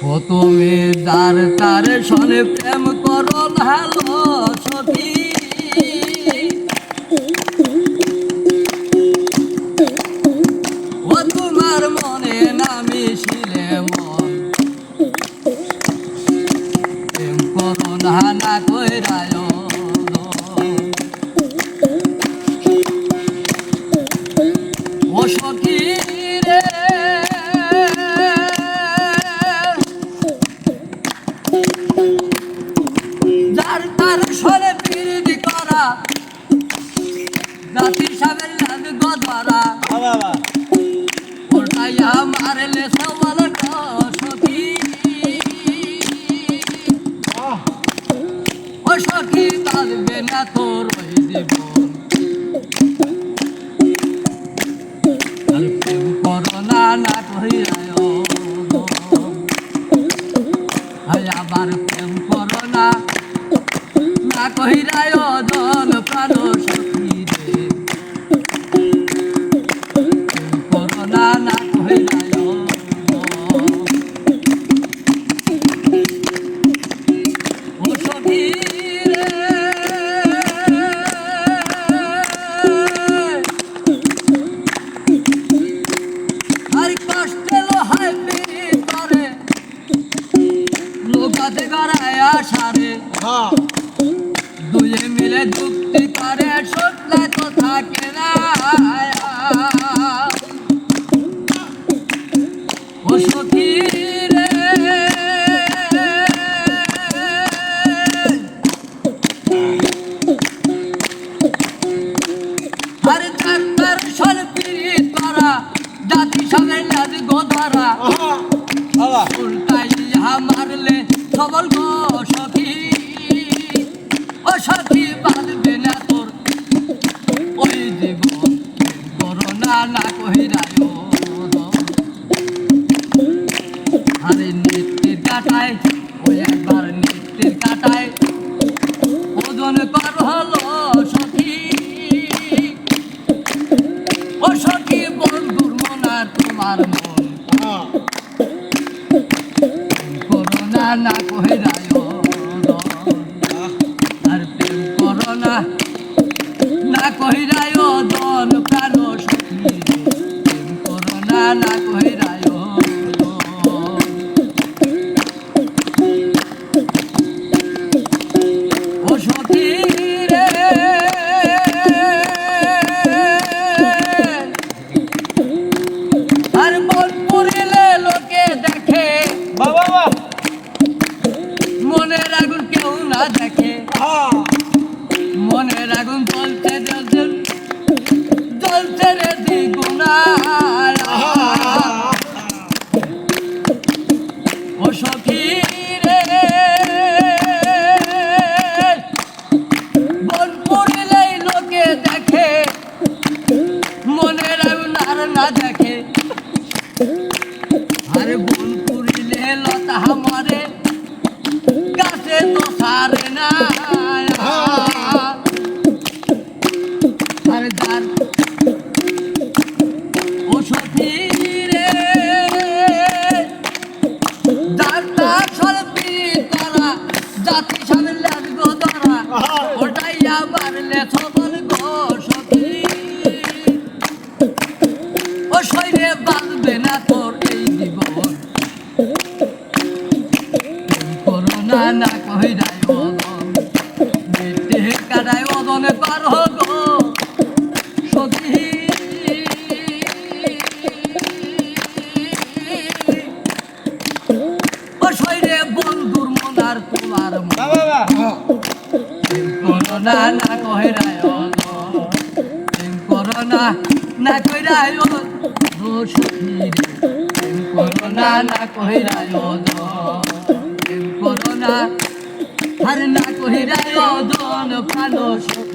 ও তুমি যার তার সনে প্রেম করো ভালো সখী ও তোমার মনে নামি শিলে মন প্রেম করো না কইরায় ও সখী রে যার তার সরে পিরিতি করা জাতি সাবের লাগ গদরা ওটাই আমার লেসা বলো সখী ও সখী বাঁধবে না তোর ওই জীবন আর প্রেম করো না কহিরায় আবার প্রেম করো না কহিরায় জন প্রাণ সখী রে প্রেম করো না কহিরায় ও সখী রে আর কষ্টে লোহায় পিড়ি করে লোকাতে গড়ায় আসারে দুয়ে মিলে যুক্তি করে সত্যি তো থাকে না ও সখী রে আরে ডাক্তার সর পিড়িত করা জাতি সঙ্গে লাজ গোধরা উল্টাই মারলে সবল গো সখী ও সখী বাঁধবে না তোর ওই জীবন করো না কহিরায় আরে নেত্রীর কাটায় ওই একবার নেত্রীর কাটায় ওজন কর হলো সখী ও সখী বন্ধুর মন আর তোমার মন করো না কহিরায় আর প্রেম করো না কহিরায় দন প্রাণ সখী প্রেম করো না কহিরায় ও সখী রে আর মন পুরিলে লোকে দেখে মনের আগুন কেউ না দেখে মনের আগুন জ্বলছে জ্বলছে রে দ্বিগুণা ও সখী রে বন পড়িলেই লোকে দেখে মনের আগুন আর না দেখে আরে বন পুরিলে লতা আমারে গাছে তো সারে না আরে যার ও সখী রে যার তার সরপি তারা জাতি সামনে লাগো ধরা ওটাই আবার লেছো বল গো সখী ও শরীরে বাঁধবে না তোর এই জীবন করো না কহিরায় নেত্রীর কাটায় ওজনে পার হগো সখী ও শরীরে বন্ধুর মন আর তোমার মন করো না কহিরায় করো না কহিরায় সখী রে করো না কহিরায় করো না আর না কহিরায় জন প্রাণ সখী